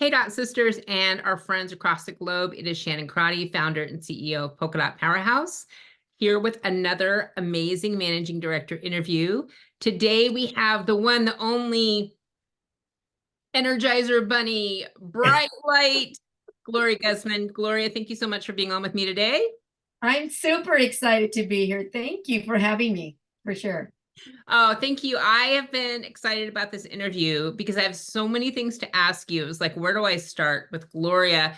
Hey, Dot Sisters and our friends across the globe. It is Shannon Crotty, founder and CEO of Polka Dot Powerhouse, here with another amazing managing director interview. Today we have the one, the only Energizer Bunny, bright light, Gloria Guzman. Gloria, thank you so much for being on with me today. I'm super excited to be here. Thank you for having me, for sure. Oh, thank you. I have been excited about this interview because I have so many things to ask you. It was like, where do I start with Gloria?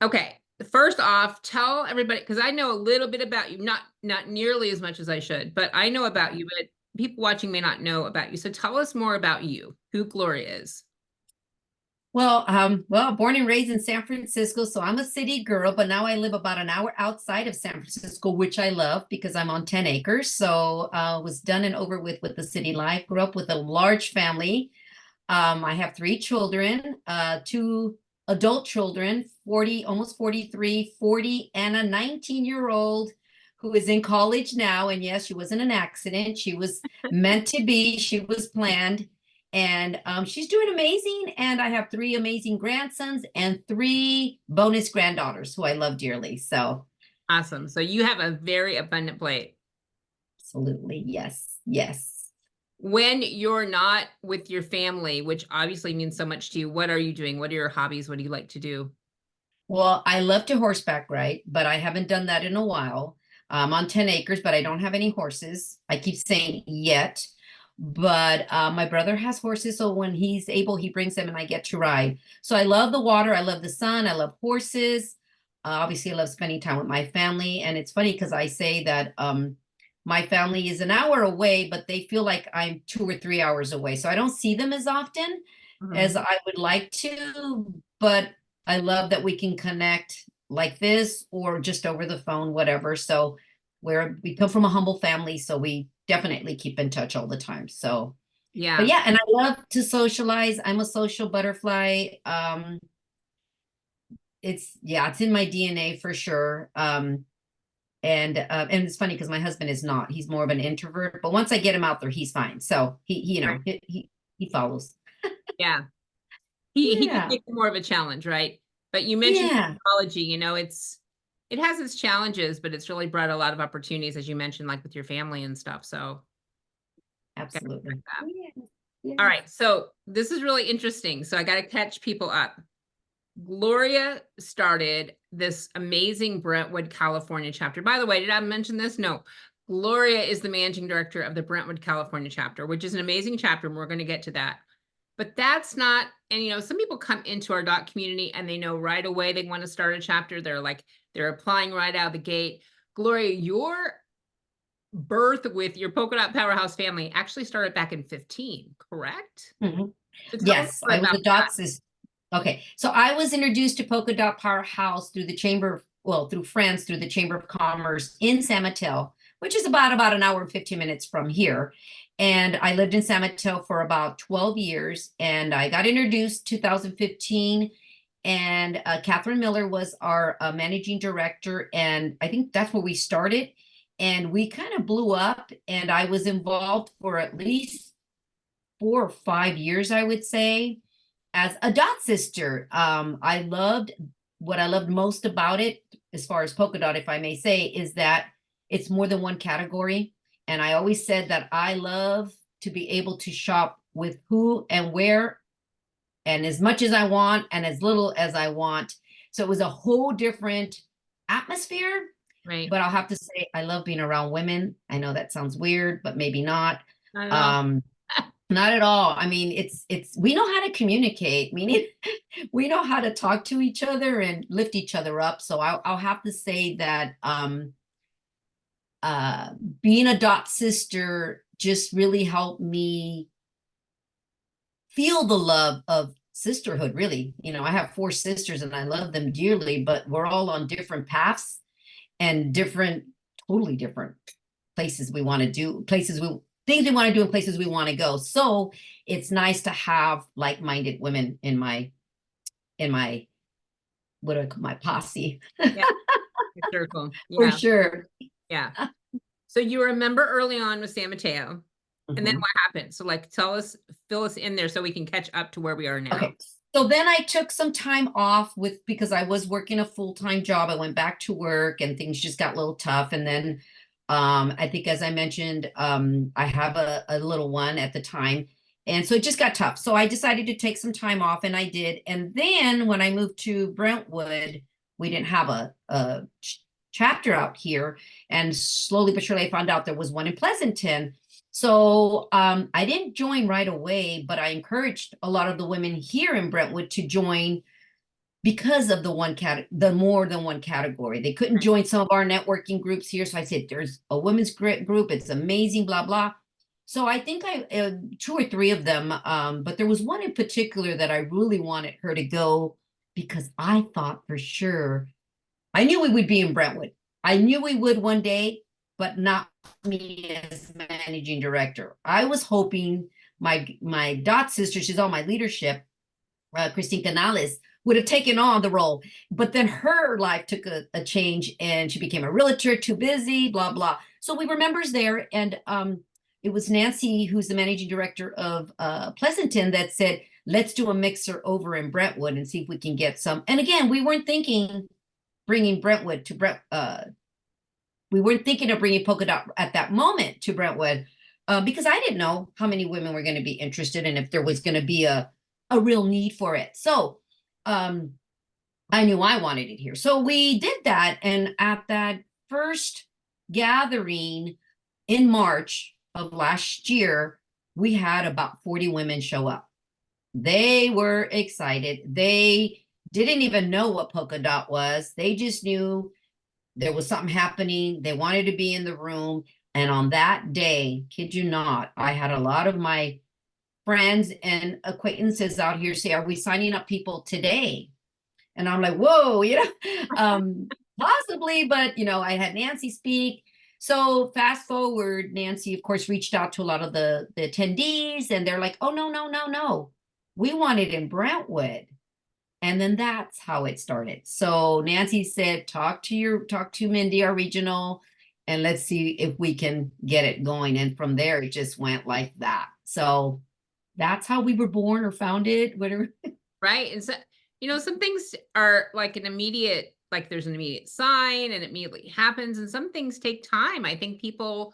Okay, first off, tell everybody, because I know a little bit about you, not nearly as much as I should, but I know about you, but people watching may not know about you. So tell us more about you, who Gloria is. Well, born and raised in San Francisco, so I'm a city girl, but now I live about an hour outside of San Francisco, which I love because I'm on 10 acres. So was done and over with the city life. Grew up with a large family. I have three children, two adult children, 40, almost 43, 40, and a 19-year-old who is in college now. And yes, she wasn't an accident. She was meant to be. She was planned. And she's doing amazing. And I have three amazing grandsons and three bonus granddaughters who I love dearly. So Awesome. So you have a very abundant plate. absolutely, yes, yes. When you're not with your family, which obviously means so much to you, what are you doing? What are your hobbies? What do you like to do? Well, I love to horseback ride, but I haven't done that in a while. I'm on 10 acres, but I don't have any horses. I keep saying yet, but my brother has horses. So when he's able, he brings them and I get to ride. So I love the water. I love the sun. I love horses. Obviously, I love spending time with my family. And it's funny because I say that my family is an hour away, but they feel like I'm 2 or 3 hours away. So I don't see them as often as Mhm. I would like to, but I love that we can connect like this or just over the phone, whatever. So we come from a humble family, so we definitely keep in touch all the time. So, but Yeah. yeah, and I love to socialize. I'm a social butterfly. It's in my DNA for sure. And it's funny because my husband is not. He's more of an introvert, but once I get him out there, he's fine. So Right. he follows. Yeah. He can Yeah. make it more of a challenge, right? But you mentioned Yeah. technology, it has its challenges, but it's really brought a lot of opportunities, as you mentioned, like with your family and stuff. So gotta respect Absolutely. that. Yeah. All Yes. right, so this is really interesting. So I got to catch people up. Gloria started this amazing Brentwood, California chapter. By the way, did I mention this? No. Gloria is the managing director of the Brentwood, California chapter, which is an amazing chapter, and we're going to get to that. But that's not, and some people come into our dot community and they know right away they want to start a chapter. They're applying right out of the gate. Gloria, your birth with your Polka Dot Powerhouse family actually started back in 15, correct? Mhm. So tell us Yes, more I was about a dot sis. Okay, so I was introduced to Polka Dot Powerhouse through the through friends through the Chamber of Commerce in San Mateo, which is about an hour and 15 minutes from here. And I lived in San Mateo for about 12 years, and I got introduced 2015. And Catherine Miller was our managing director, and I think that's where we started. And we kind of blew up, and I was involved for at least 4 or 5 years, I would say, as a dot sister. What I loved most about it, as far as polka dot, if I may say, is that it's more than one category. And I always said that I love to be able to shop with who and where and as much as I want and as little as I want. So it was a whole different atmosphere. right? But I'll have to say, I love being around women. I know that sounds weird, but maybe not. Not at all. Um, not at all. I mean, it's we know how to communicate, meaning we know how to talk to each other and lift each other up. So I'll have to say that uh being a dot sister just really helped me feel the love of sisterhood, really. I have four sisters and I love them dearly, but we're all on different paths and totally different places we want to do, things we want to do and places we want to go. So it's nice to have like-minded women in my what do I call my posse. Yeah, your circle. For Yeah, sure. yeah. So you were a member early on with San Mateo, and then Mhm. what happened? So like, fill us in there so we can catch up to where we are now. Okay. So then I took some time off because I was working a full-time job. I went back to work and things just got a little tough. And then I think as I mentioned, I have a little one at the time. And so it just got tough. So I decided to take some time off and I did. And then when I moved to Brentwood, we didn't have a chapter out here. And slowly but surely I found out there was one in Pleasanton. So I didn't join right away, but I encouraged a lot of the women here in Brentwood to join because of the more than one category. They couldn't join some of our networking groups here. So I said, there's a women's group. It's amazing, blah, blah. So I think two or three of them, but there was one in particular that I really wanted her to go because I thought for sure, I knew we would be in Brentwood. I knew we would one day, but not me as managing director. I was hoping my dot sister, she's on my leadership, Christine Canales, would have taken on the role. But then her life took a change and she became a realtor, too busy, blah, blah. So we were members there. And it was Nancy, who's the managing director of Pleasanton, that said, let's do a mixer over in Brentwood and see if we can get some. And again, we weren't thinking bringing Brentwood to we weren't thinking of bringing Polka Dot at that moment to Brentwood because I didn't know how many women were going to be interested and if there was going to be a real need for it. So I knew I wanted it here. So we did that. And at that first gathering in March of last year, we had about 40 women show up. They were excited. They didn't even know what Polka Dot was. They just knew there was something happening. They wanted to be in the room. And on that day, kid you not, I had a lot of my friends and acquaintances out here say, are we signing up people today? And I'm like, whoa, possibly, but I had Nancy speak. So fast forward, Nancy, of course, reached out to a lot of the attendees and they're like, oh, no, no, no, no. We want it in Brentwood. And then that's how it started. So Nancy said, talk to Mindy, our regional, and let's see if we can get it going. And from there, it just went like that. So that's how we were born or founded, whatever. Right. And so, some things are like there's an immediate sign and it immediately happens. And some things take time. I think people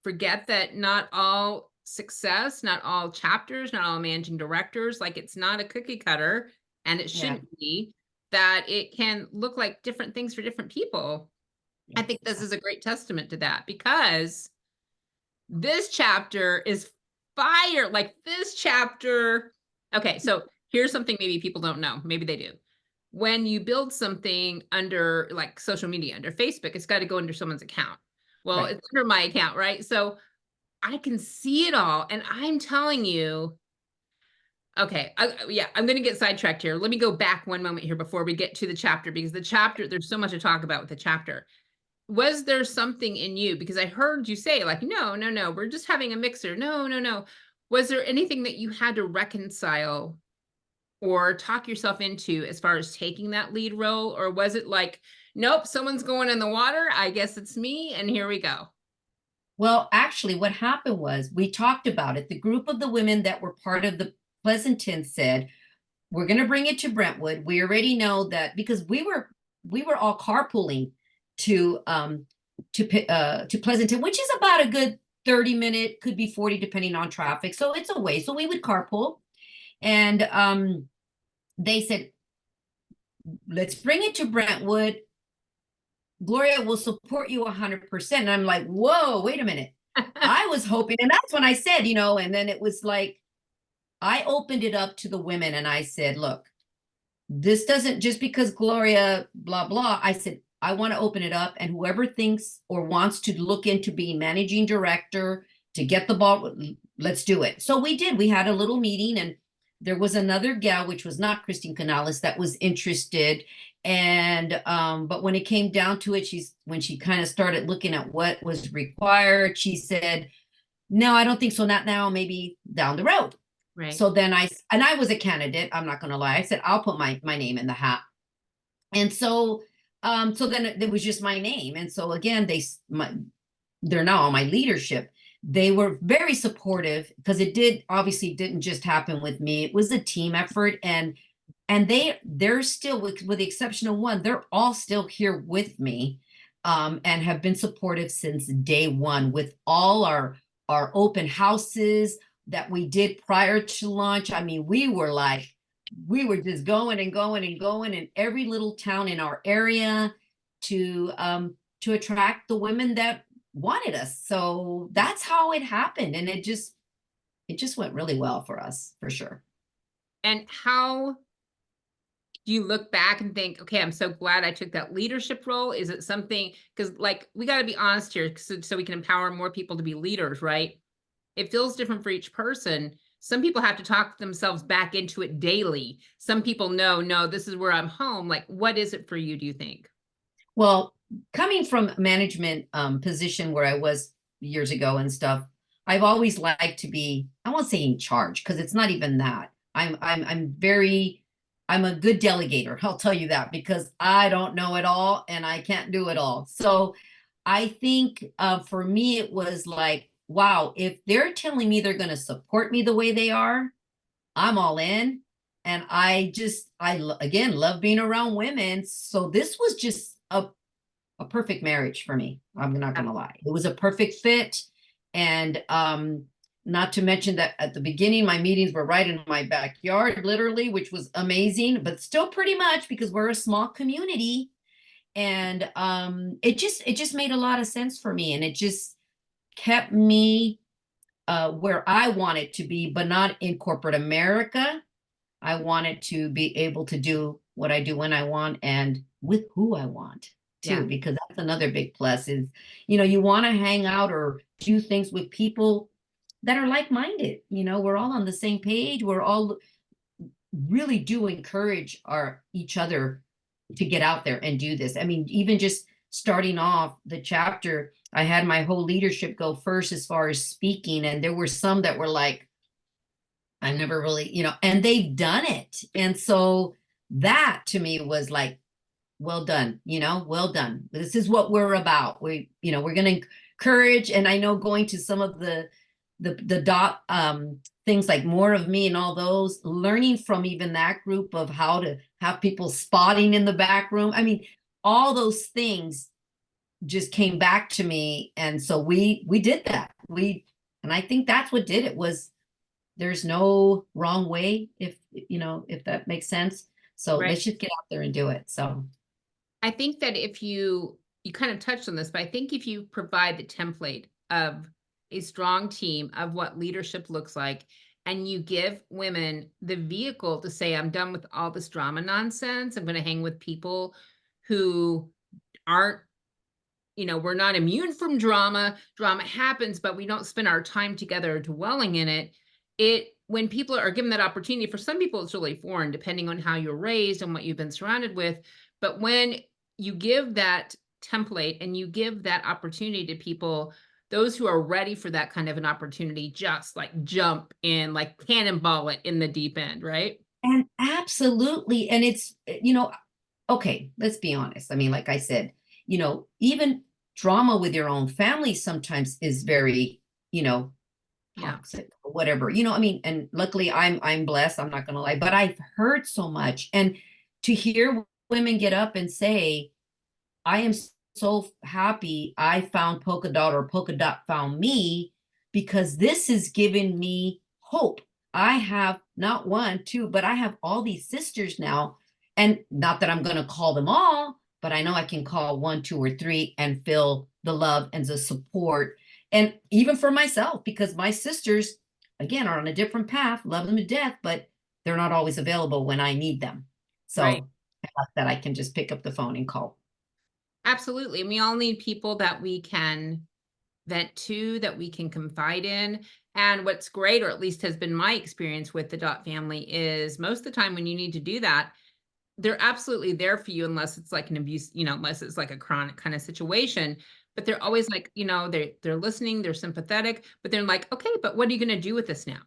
forget that not all success, not all chapters, not all managing directors, like it's not a cookie cutter. And it shouldn't be, that it can look like different things for different people. Yes. I think this is a great testament to that because this chapter is fire. Like this chapter. Okay, so here's something maybe people don't know. Maybe they do. When you build something under like social media, under Facebook, it's got to go under someone's account. Well, right. It's under my account, right? So I can see it all. And I'm telling you, okay, I'm going to get sidetracked here. Let me go back one moment here before we get to the chapter, because the chapter, there's so much to talk about with the chapter. Was there something in you? Because I heard you say like, no, we're just having a mixer. No. Was there anything that you had to reconcile or talk yourself into as far as taking that lead role? Or was it like, nope, someone's going in the water. I guess it's me. And here we go. Well, actually, what happened was we talked about it. The group of the women that were part of the Pleasanton said, we're going to bring it to Brentwood. We already know that because we were all carpooling to Pleasanton, which is about a good 30-minute, could be 40 depending on traffic. So it's a way. So we would carpool. And they said, let's bring it to Brentwood. Gloria will support you 100%. And I'm like, whoa, wait a minute. I was hoping, and that's when I said, and then it was like, I opened it up to the women and I said, look, this doesn't just because Gloria, blah, blah. I said, I want to open it up and whoever thinks or wants to look into being managing director to get the ball, let's do it. So we did. We had a little meeting and there was another gal, which was not Christine Canales, that was interested. And but when it came down to it, when she kind of started looking at what was required, she said, no, I don't think so. Not now, maybe down the road. Right. So then I was a candidate. I'm not going to lie. I said, I'll put my name in the hat. And so then it was just my name. And so again, they're now on my leadership. They were very supportive because it did obviously didn't just happen with me. It was a team effort, and they're still, with the exception of one, they're all still here with me, and have been supportive since day one with all our open houses that we did prior to launch. I mean, we were just going and going and going in every little town in our area to attract the women that wanted us. So that's how it happened, and it just went really well for us, for sure. And how do you look back and think, okay, I'm so glad I took that leadership role? Is it something, because like we got to be honest here so we can empower more people to be leaders, right? It feels different for each person. Some people have to talk themselves back into it daily. Some people know, no, this is where I'm home. Like, what is it for you, do you think? Well, coming from management position where I was years ago and stuff, I've always liked to be, I won't say in charge, because it's not even that. I'm a good delegator, I'll tell you that, because I don't know it all and I can't do it all. So I think for me, it was like, wow, if they're telling me they're going to support me the way they are, I'm all in. And again, love being around women. So this was just a perfect marriage for me. I'm not going to lie. It was a perfect fit. And not to mention that at the beginning, my meetings were right in my backyard, literally, which was amazing, but still pretty much because we're a small community. And it just made a lot of sense for me. And it just kept me where I wanted to be, but not in corporate America. I wanted to be able to do what I do when I want and with who I want too, Yeah. because that's another big plus is, you want to hang out or do things with people that are like-minded. We're all on the same page. We're all really do encourage each other to get out there and do this. I mean, even just starting off the chapter, I had my whole leadership go first as far as speaking, and there were some that were like, I never really, and they've done it. And so that to me was like, well done, well done. This is what we're about. We're going to encourage. And I know going to some of the dot things like More of Me and all those, learning from even that group of how to have people spotting in the back room. I mean, all those things just came back to me. And so we did that. And I think that's what did it. Was there's no wrong way, if that makes sense. So Right. let's just get out there and do it. So I think that if you kind of touched on this, but I think if you provide the template of a strong team of what leadership looks like, and you give women the vehicle to say, I'm done with all this drama nonsense. I'm going to hang with people who aren't, we're not immune from drama. Drama happens, but we don't spend our time together dwelling in it. When people are given that opportunity, for some people, it's really foreign, depending on how you're raised and what you've been surrounded with. But when you give that template and you give that opportunity to people, those who are ready for that kind of an opportunity, just like jump in, like cannonball it in the deep end, right? and absolutely. And it's, okay, let's be honest. I mean, like I said, even drama with your own family sometimes is very, toxic or whatever. I mean, and luckily I'm blessed, I'm not gonna lie, but I've heard so much. And to hear women get up and say, I am so happy I found Polka Dot, or Polka Dot found me, because this has given me hope. I have not one, two, but I have all these sisters now. And not that I'm going to call them all, but I know I can call one, two, or three and feel the love and the support. And even for myself, because my sisters, again, are on a different path, love them to death, but they're not always available when I need them. Right. So I like that I can just pick up the phone and call. Absolutely. And we all need people that we can vent to, that we can confide in. And what's great, or at least has been my experience with the Dot family, is most of the time when you need to do that, they're absolutely there for you, unless it's like an abuse, unless it's like a chronic kind of situation. But they're always like, they're listening, they're sympathetic, but they're like, okay, but what are you going to do with this now?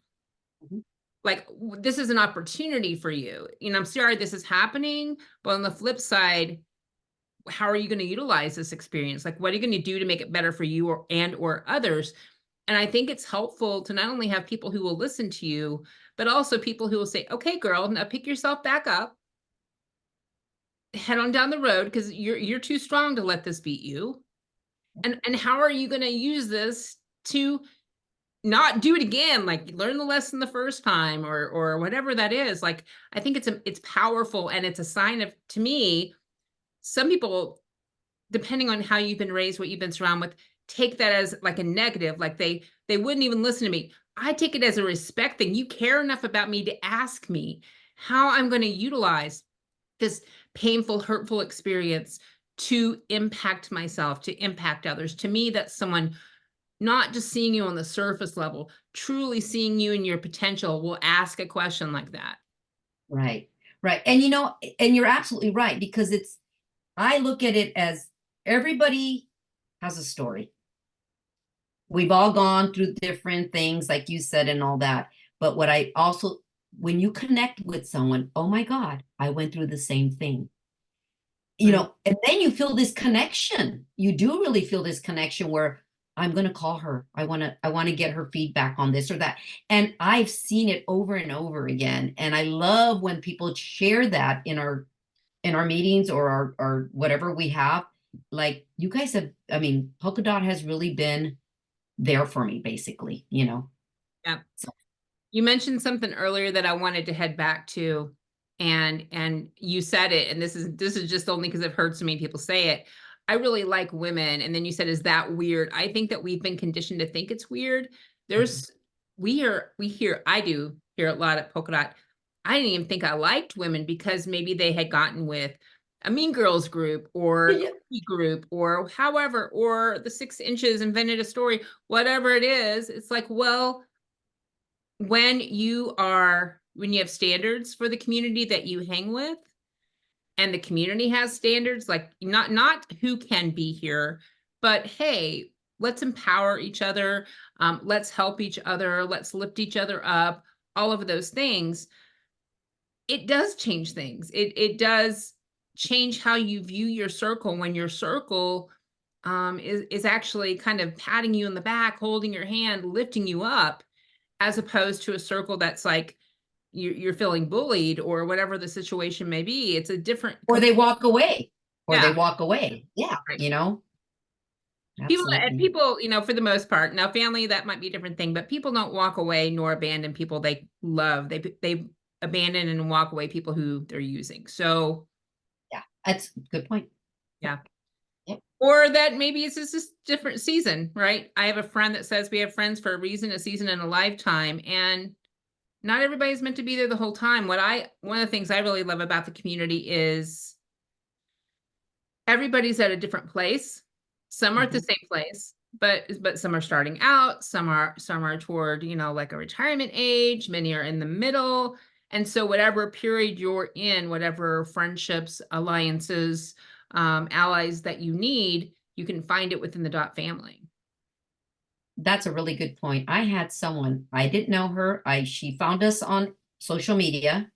Mhm. Like, this is an opportunity for you. I'm sorry this is happening, but on the flip side, how are you going to utilize this experience? Like, what are you going to do to make it better for you or others? And I think it's helpful to not only have people who will listen to you, but also people who will say, okay, girl, now pick yourself back up, head on down the road, because you're too strong to let this beat you. And how are you going to use this to not do it again, like learn the lesson the first time, or whatever that is. Like, I think it's powerful, and it's a sign of, to me, some people, depending on how you've been raised, what you've been surrounded with, take that as like a negative, like they wouldn't even listen to me. I take it as a respect thing. You care enough about me to ask me how I'm going to utilize this painful, hurtful experience to impact myself, to impact others. To me, that's someone not just seeing you on the surface level, truly seeing you and your potential, will ask a question like that. Right. Right. And and you're absolutely right, because I look at it as everybody has a story. We've all gone through different things, like you said, and all that. But what I also, when you connect with someone, oh my God, I went through the same thing. And then you feel this connection. You do really feel this connection where I'm going to call her. I want to get her feedback on this or that. And I've seen it over and over again. And I love when people share that in our meetings, or our whatever we have. Like, you guys have, I mean, Polka Dot has really been there for me, basically. Yeah. So. You mentioned something earlier that I wanted to head back to, and you said it, and this is just only because I've heard so many people say it. I really like women, and then you said, "Is that weird?" I think that we've been conditioned to think it's weird. There's I do hear a lot at Polka Dot. I didn't even think I liked women because maybe they had gotten with a Mean Girls group, or Yeah. a group, or however, or the 6 Inches invented a story, whatever it is. It's like, well, when you have standards for the community that you hang with, and the community has standards, like, not who can be here, but hey, let's empower each other, let's help each other, let's lift each other up, all of those things. It does change things. It does change how you view your circle, when your circle is actually kind of patting you in the back, holding your hand, lifting you up, as opposed to a circle that's like you're feeling bullied, or whatever the situation may be. It's a different. Or they walk away. Yeah, Yeah. right. Absolutely. People, for the most part, now family, that might be a different thing, but people don't walk away nor abandon people they love. They abandon and walk away people who they're using. So Yeah. That's a good point. yeah. Yep. Or that maybe it's just this different season, right? I have a friend that says we have friends for a reason, a season, and a lifetime. And not everybody's meant to be there the whole time. One of the things I really love about the community is everybody's at a different place. Some are at the Mhm. same place, but some are starting out, some are toward, like a retirement age, many are in the middle. And so whatever period you're in, whatever friendships, alliances, allies that you need, you can find it within the Dot family. That's a really good point. I had someone, I didn't know her. She found us on social media.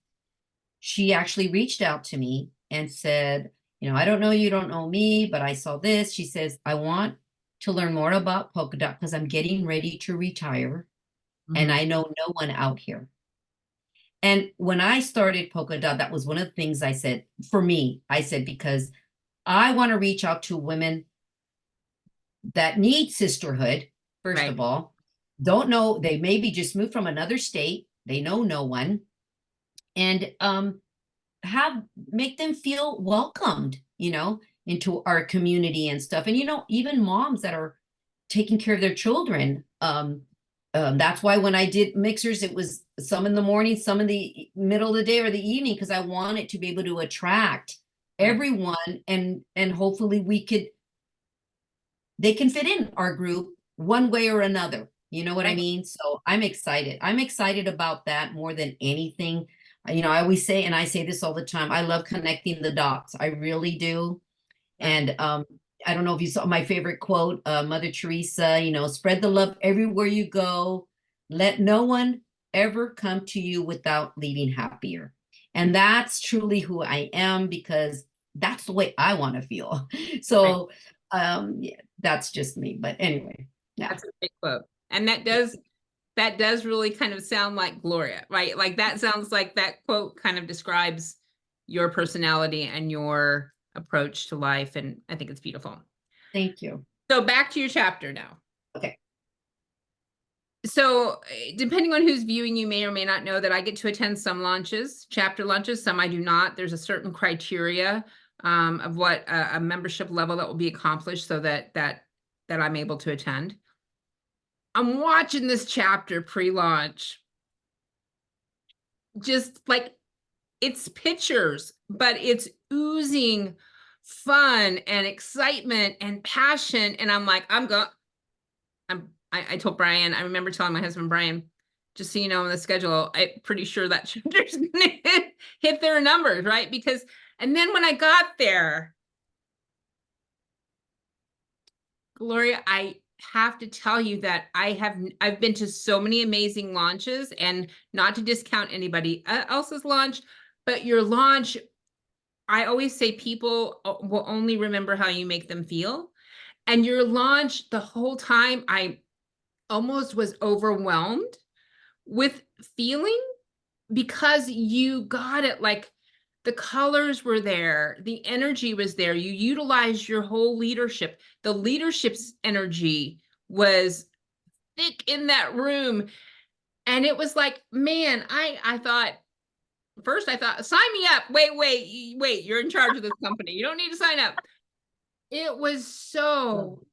She actually reached out to me and said, I don't know you, don't know me, but I saw this. She says, I want to learn more about Polka Dot because I'm getting ready to retire and Mhm. I know no one out here. And when I started Polka Dot, that was one of the things I said, for me, I said, because I want to reach out to women that need sisterhood, first Right. of all, don't know, they maybe just moved from another state, they know no one, and have make them feel welcomed, into our community and stuff. And even moms that are taking care of their children. That's why when I did mixers, it was some in the morning, some in the middle of the day or the evening, because I wanted to be able to attract Right. everyone, and hopefully they can fit in our group one way or another. You know what I Right. mean? So I'm excited. I'm excited about that more than anything. I always say, and I say this all the time, I love connecting the dots. I really do. Yeah. And I don't know if you saw my favorite quote, Mother Teresa, spread the love everywhere you go. Let no one ever come to you without leaving happier. And that's truly who I am, because that's the way I want to feel. Right. So yeah, that's just me. But anyway, yeah. That's a great quote. And that does really kind of sound like Gloria, right? Like that sounds like that quote kind of describes your personality and your approach to life. And I think it's beautiful. Thank you. So back to your chapter now. Okay. So depending on who's viewing, you may or may not know that I get to attend some launches, chapter launches, some I do not. There's a certain criteria of what a membership level that will be accomplished so that I'm able to attend. I'm watching this chapter pre-launch. Just like it's pictures, but it's oozing fun and excitement and passion. And I'm like, I told Brian, I remember telling my husband, Brian, just so you know, on the schedule, I'm pretty sure that chapter's gonna hit their numbers, right? Because, and then when I got there, Gloria, I have to tell you that I've been to so many amazing launches, and not to discount anybody else's launch, but your launch, I always say people will only remember how you make them feel. And your launch, the whole time, I almost was overwhelmed with feeling because you got it. Like the colors were there, the energy was there, you utilized your whole leadership. The leadership's energy was thick in that room. And it was like, man, I thought, first I thought, sign me up. Wait, you're in charge of this company. You don't need to sign up. It was so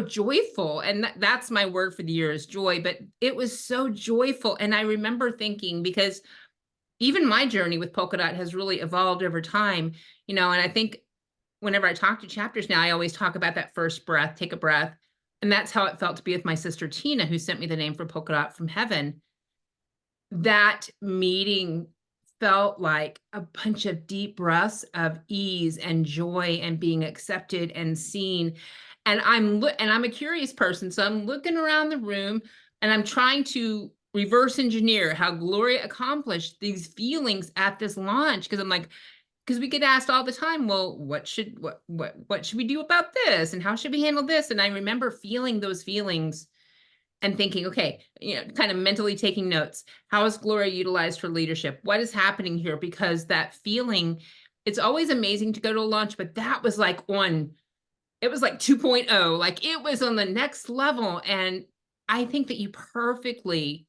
joyful. And that's my word for the year is joy, but it was so joyful. And I remember thinking, because even my journey with Polka Dot has really evolved over time, you know, and I think whenever I talk to chapters now, I always talk about that first breath, take a breath. And that's how it felt to be with my sister, Tina, who sent me the name for Polka Dot from heaven. That meeting felt like a bunch of deep breaths of ease and joy and being accepted and seen. And I'm a curious person, so I'm looking around the room and I'm trying to reverse engineer how Gloria accomplished these feelings at this launch, because I'm like, because we get asked all the time, well, what should we do about this, and how should we handle this? And I remember feeling those feelings and thinking, okay, you know, kind of mentally taking notes. How is Gloria utilized for leadership? What is happening here? Because that feeling, it's always amazing to go to a launch, but that was like it was like 2.0, like it was on the next level. And I think that you perfectly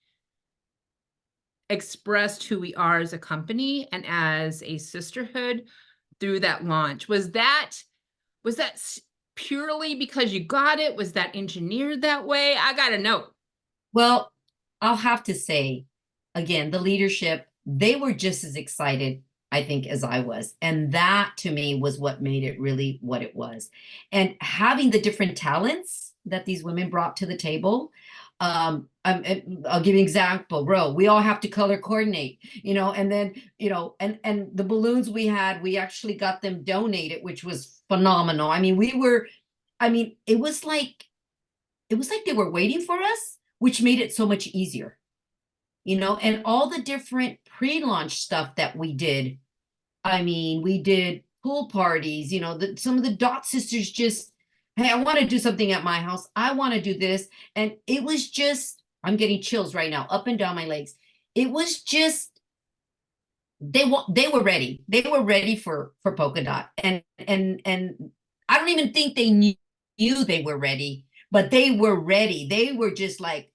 expressed who we are as a company and as a sisterhood through that launch. Was that purely because you got it? Was that engineered that way? I gotta know. Well, I'll have to say, again, the leadership, they were just as excited, I think, as I was. And that to me was what made it really what it was. And having the different talents that these women brought to the table. I'll give you an example, bro. We all have to color coordinate, you know, and then, you know, and the balloons we actually got them donated, which was phenomenal. I mean, it was like they were waiting for us, which made it so much easier, you know, and all the different pre-launch stuff that we did. I mean, we did pool parties, you know, some of the Dot sisters just, hey, I want to do something at my house. I want to do this. And it was just, I'm getting chills right now, up and down my legs. It was just, they were ready. They were ready for Polka Dot. And I don't even think they knew they were ready, but they were ready. They were just like,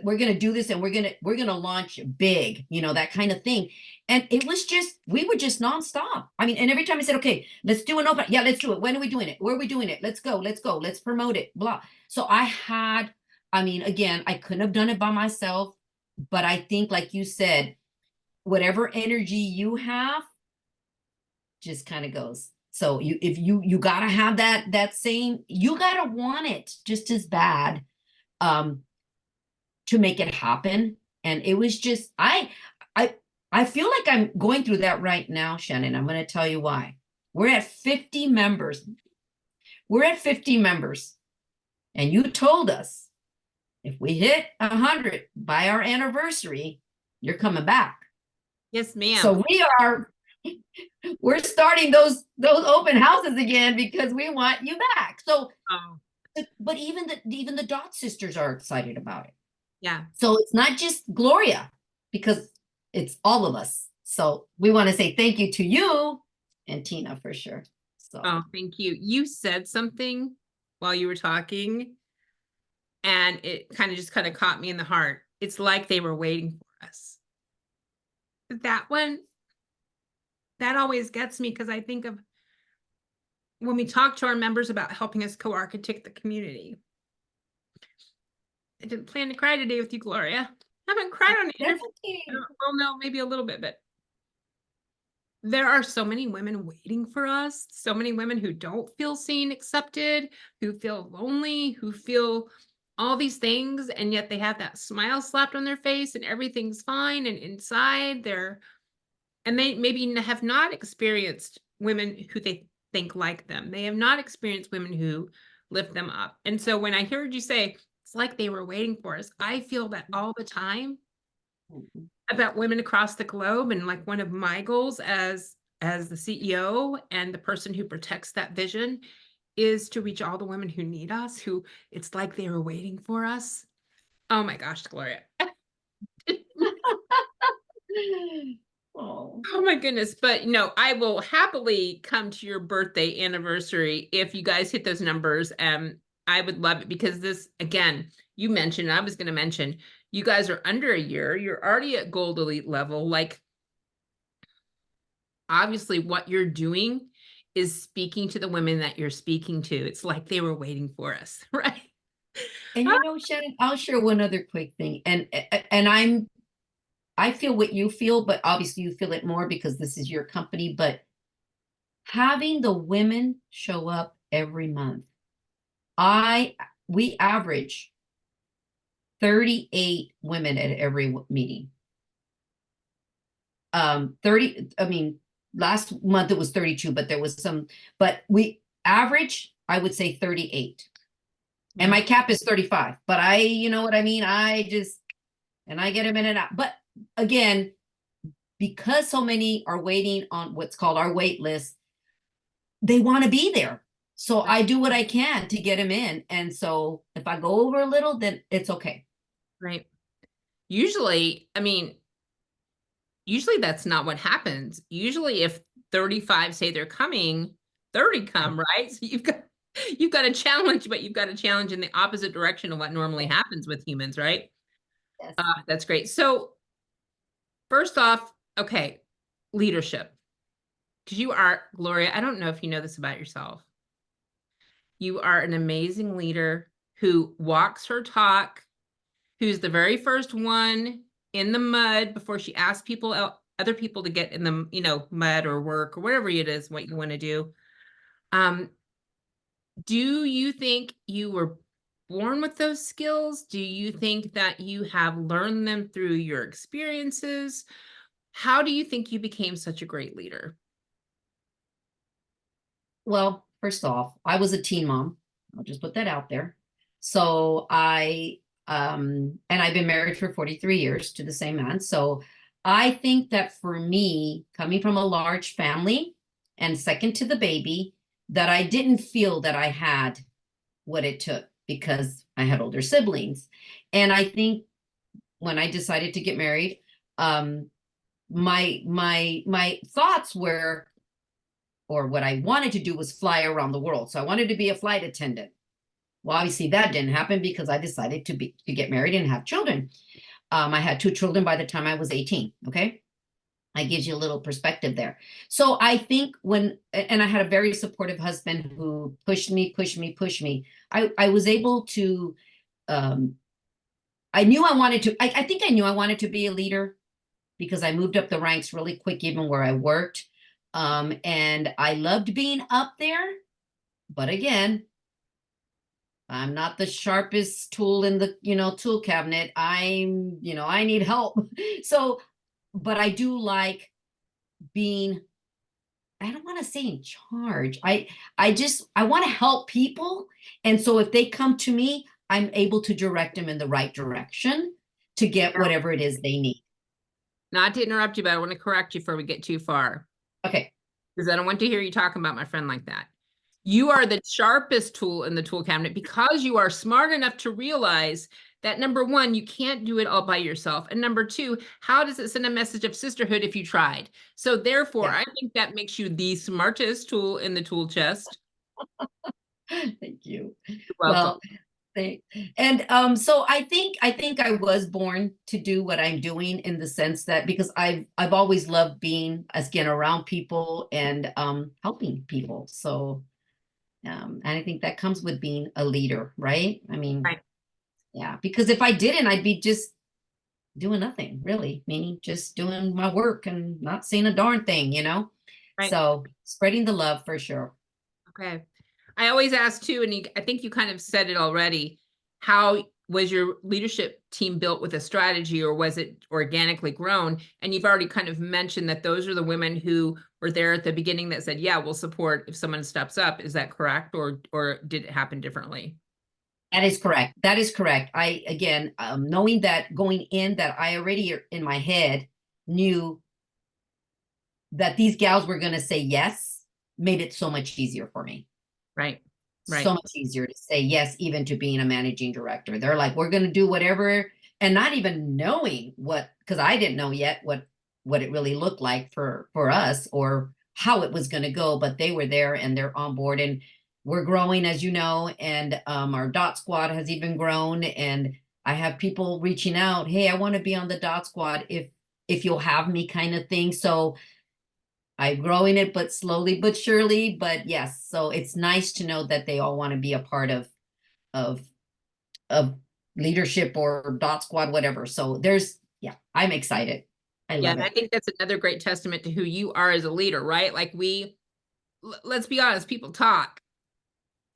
we're going to do this and we're going to launch big, you know, that kind of thing. And it was just, we were just nonstop. I mean, and every time I said, okay, let's do an open. Yeah, let's do it. When are we doing it? Where are we doing it? Let's go. Let's promote it. Blah. So I mean, again, I couldn't have done it by myself, but I think, like you said, whatever energy you have just kind of goes. So if you got to have that same, you got to want it just as bad. To make it happen. And it was just, I feel like I'm going through that right now, Shannon. I'm going to tell you why. We're at 50 members. And you told us if we hit 100 by our anniversary, you're coming back. Yes, ma'am. So we're starting those open houses again because we want you back. So but even the Dot sisters are excited about it. Yeah. So it's not just Gloria, because it's all of us. So we want to say thank you to you and Tina for sure. So Oh, thank you. You said something while you were talking, and it kind of caught me in the heart. It's like they were waiting for us. That one, that always gets me because I think of when we talk to our members about helping us co-architect the community. I didn't plan to cry today with you, Gloria. I haven't cried on the that's interview. okay. Well, no, maybe a little bit, but there are so many women waiting for us, so many women who don't feel seen, accepted, who feel lonely, who feel all these things, and yet they have that smile slapped on their face and everything's fine, and inside and they maybe have not experienced women who they think like them. They have not experienced women who lift them up. And so when I heard you say, it's like they were waiting for us, I feel that all the time about women across the globe. And like one of my goals as the CEO and the person who protects that vision is to reach all the women who need us, who it's like they were waiting for us. Oh my gosh, Gloria. Oh. Oh my goodness. But no, I will happily come to your birthday anniversary if you guys hit those numbers. I would love it because this, again, you mentioned, I was going to mention, you guys are under a year. You're already at Gold Elite level. Like, obviously, what you're doing is speaking to the women that you're speaking to. It's like they were waiting for us, right? And Shannon, I'll share one other quick thing. And I feel what you feel, but obviously you feel it more because this is your company. But having the women show up every month, we average 38 women at every meeting. 30, I mean, last month it was 32, but there was some, but we average, I would say 38. And my cap is 35, but you know what I mean? I get them in and out. But again, because so many are waiting on what's called our wait list, they want to be there. So I do what I can to get them in. And so if I go over a little, then it's okay. Right. Usually, I mean, usually that's not what happens. Usually if 35 say they're coming, 30 come, right? So you've got a challenge, but you've got a challenge in the opposite direction of what normally happens with humans, right? Yes. That's great. So first off, okay, leadership. Because you are, Gloria, I don't know if you know this about yourself. You are an amazing leader who walks her talk, who's the very first one in the mud before she asks other people to get in the, mud or work or whatever it is, what you want to do. Do you think you were born with those skills? Do you think that you have learned them through your experiences? How do you think you became such a great leader? Well, first off, I was a teen mom. I'll just put that out there. So and I've been married for 43 years to the same man. So I think that for me, coming from a large family and second to the baby, that I didn't feel that I had what it took because I had older siblings. And I think when I decided to get married, my thoughts were, or what I wanted to do was fly around the world. So I wanted to be a flight attendant. Well, obviously that didn't happen because I decided to get married and have children. I had 2 children by the time I was 18. Okay. That gives you a little perspective there. So I think and I had a very supportive husband who pushed me. I was able to, I knew I wanted to, I think I knew I wanted to be a leader because I moved up the ranks really quick, even where I worked. And I loved being up there. But again, I'm not the sharpest tool in the, tool cabinet. I need help. So, but I do like being, I don't want to say in charge. I want to help people. And so if they come to me, I'm able to direct them in the right direction to get whatever it is they need. Not to interrupt you, but I want to correct you before we get too far. Okay. Because I don't want to hear you talking about my friend like that. You are the sharpest tool in the tool cabinet because you are smart enough to realize that number one, you can't do it all by yourself. And number two, how does it send a message of sisterhood if you tried? So therefore, Yeah. I think that makes you the smartest tool in the tool chest. Thank you. You're welcome. Well, and so I think I was born to do what I'm doing in the sense that because I've always loved being again around people and helping people. So and I think that comes with being a leader, right? I mean, Right, yeah, because if I didn't, I'd be just doing nothing, really, meaning just doing my work and not saying a darn thing, you know? right. So spreading the love for sure. Okay. I always ask too, and I think you kind of said it already. How was your leadership team built with a strategy, or was it organically grown? And you've already kind of mentioned that those are the women who were there at the beginning that said, "Yeah, we'll support if someone steps up." Is that correct, or did it happen differently? That is correct. That is correct. I, again, knowing that going in, that I already in my head knew that these gals were going to say yes, made it so much easier for me. Right, right, So much easier to say yes, even to being a managing director. They're like, we're going to do whatever, and not even knowing what, because I didn't know yet what it really looked like for us or how it was going to go. But they were there and they're on board, and we're growing, as you know, and our dot squad has even grown, and I have people reaching out, hey, I want to be on the dot squad if you'll have me, kind of thing. So I'm growing it, but slowly but surely. But yes, so it's nice to know that they all want to be a part of of leadership or dot squad, whatever. So there's, yeah, I'm excited. I yeah. love And I it. think that's another great testament to who you are as a leader, right? Like let's be honest, people talk,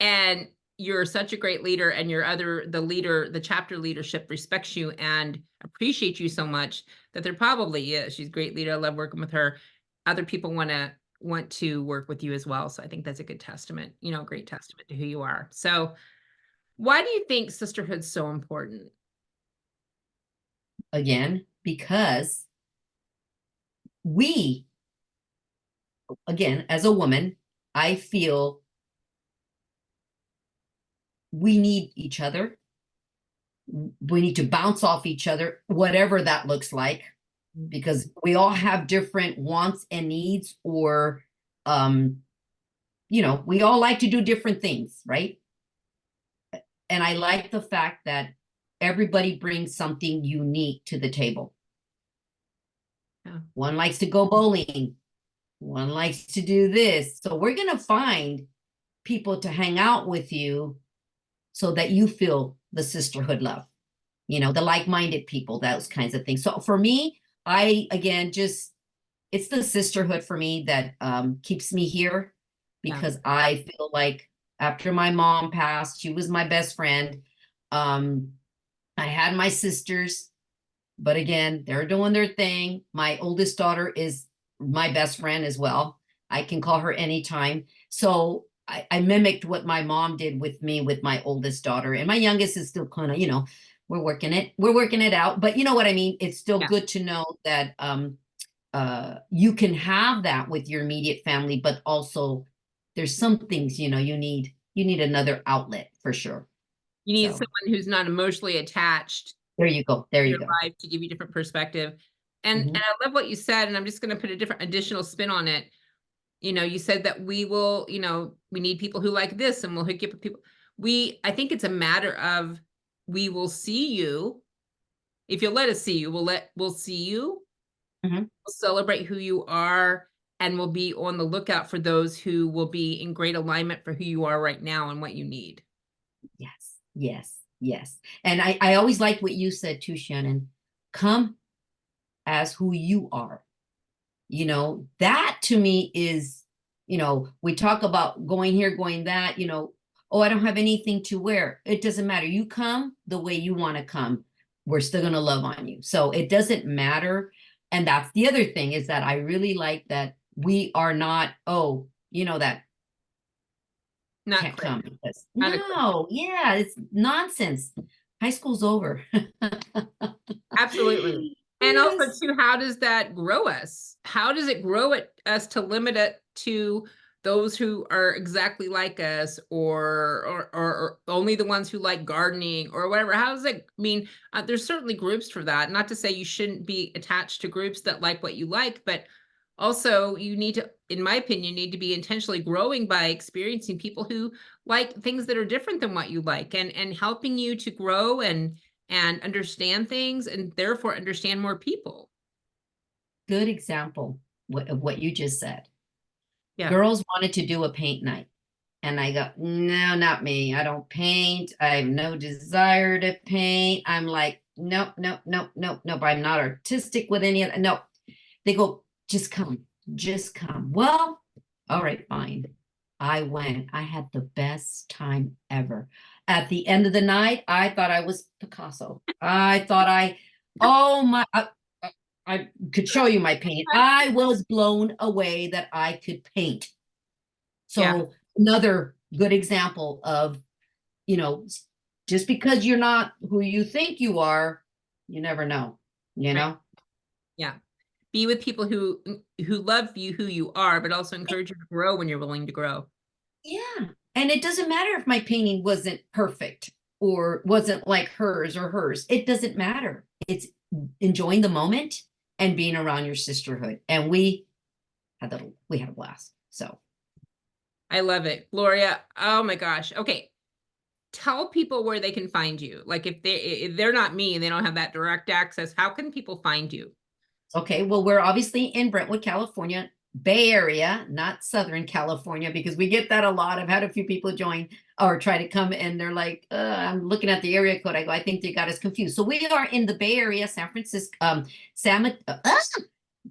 and you're such a great leader, and the chapter leadership respects you and appreciate you so much that they're probably, yeah, she's a great leader, I love working with her. Other people want to work with you as well, so I think that's a good testament, great testament to who you are. So why do you think sisterhood's so important? Again, because we, again, as a woman, I feel we need each other. We need to bounce off each other, whatever that looks like, because we all have different wants and needs, or um we all like to do different things, right? And I like the fact that everybody brings something unique to the table. Yeah. One likes to go bowling, one likes to do this. So we're going to find people to hang out with you so that you feel the sisterhood love, the like-minded people, those kinds of things. So for me, I, again, just, it's the sisterhood for me that keeps me here, Yeah. because I feel like after my mom passed, she was my best friend. Um, I had my sisters, but again, they're doing their thing. My oldest daughter is my best friend as well. I can call her anytime. So I mimicked what my mom did with me with my oldest daughter. And my youngest is still kind of, we're working it out. But you know what I mean? It's still Yeah. good to know that you can have that with your immediate family, but also there's some things, you need another outlet for sure. You need So someone who's not emotionally attached there you go. There to you your go. life to give you different perspective. And Mhm. I love what you said, and I'm just going to put a different additional spin on it. You said that we will, we need people who like this, and we'll hook you up with people. I think it's a matter of, we will see you. If you'll let us see you, we'll see you. Mhm. We'll celebrate who you are, and we'll be on the lookout for those who will be in great alignment for who you are right now and what you need. Yes, yes, yes. And I always like what you said too, Shannon. Come as who you are. That to me is, we talk about going here, going that, oh, I don't have anything to wear. It doesn't matter. You come the way you want to come. We're still going to love on you. So it doesn't matter. And that's the other thing, is that I really like that we are not, oh, that Not can't quick. come because Not a quick. no, yeah, it's nonsense. High school's over. Absolutely. And also Yes. too, how does that grow us? How does it grow us to limit it to those who are exactly like us, or only the ones who like gardening or whatever. How does it, I mean, there's certainly groups for that. Not to say you shouldn't be attached to groups that like what you like, but also you need to, in my opinion, need to be intentionally growing by experiencing people who like things that are different than what you like, and helping you to grow and understand things, and therefore understand more people. Good example of what you just said. Yeah. Girls wanted to do a paint night. And I go, no, not me. I don't paint. I have no desire to paint. I'm like, nope, nope, nope, nope, nope. I'm not artistic with any of that. No. They go, just come, just come. Well, all right, fine. I went. I had the best time ever. At the end of the night, I thought I was Picasso. I thought oh my, I could show you my paint. I was blown away that I could paint. Yeah. So another good example of, just because you're not who you think you are, you never know, you Right. know? Yeah. Be with people who love you who you are, but also encourage you to grow when you're willing to grow. Yeah. And it doesn't matter if my painting wasn't perfect or wasn't like hers or hers. It doesn't matter. It's enjoying the moment and being around your sisterhood. And we had a blast. So I love it. Gloria, oh my gosh. Okay. Tell people where they can find you. Like if they're not me and they don't have that direct access, how can people find you? okay, well, we're obviously in Brentwood, California, Bay Area, not Southern California, because we get that a lot. I've had a few people join or try to come and they're like, I'm looking at the area code. I go, I think they got us confused. So we are in the Bay Area, San Francisco,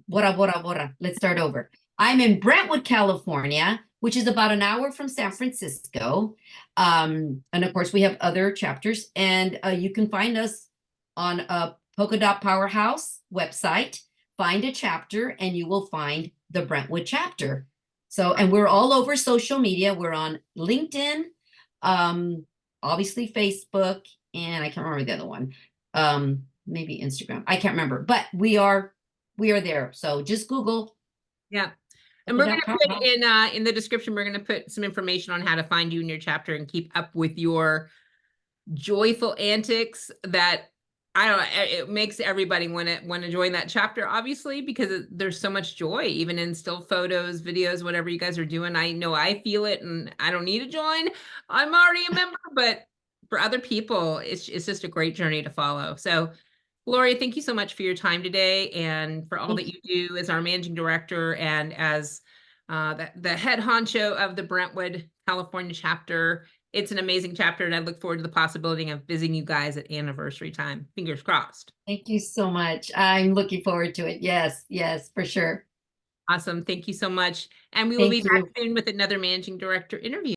Bora. Let's start over. I'm in Brentwood, California, which is about an hour from San Francisco. And of course, we have other chapters, and you can find us on a Polka Dot Powerhouse website. Find a chapter, and you will find the Brentwood chapter. So, and we're all over social media. We're on LinkedIn, obviously Facebook, and I can't remember the other one. Maybe Instagram. I can't remember, but we are there. So just Google. Yeah. And Polka we're going Dot to put Powerhouse. in the description, we're going to put some information on how to find you in your chapter and keep up with your joyful antics that I don't know, it makes everybody want to join that chapter, obviously, because there's so much joy, even in still photos, videos, whatever you guys are doing. I know I feel it, and I don't need to join. I'm already a member, but for other people, it's just a great journey to follow. So, Gloria, thank you so much for your time today and for all that you do as our managing director and as the head honcho of the Brentwood, California chapter. It's an amazing chapter, and I look forward to the possibility of visiting you guys at anniversary time. Fingers crossed. Thank you so much. I'm looking forward to it. Yes, for sure. Awesome. Thank you so much. And we will be Thank back you. soon with another managing director interview.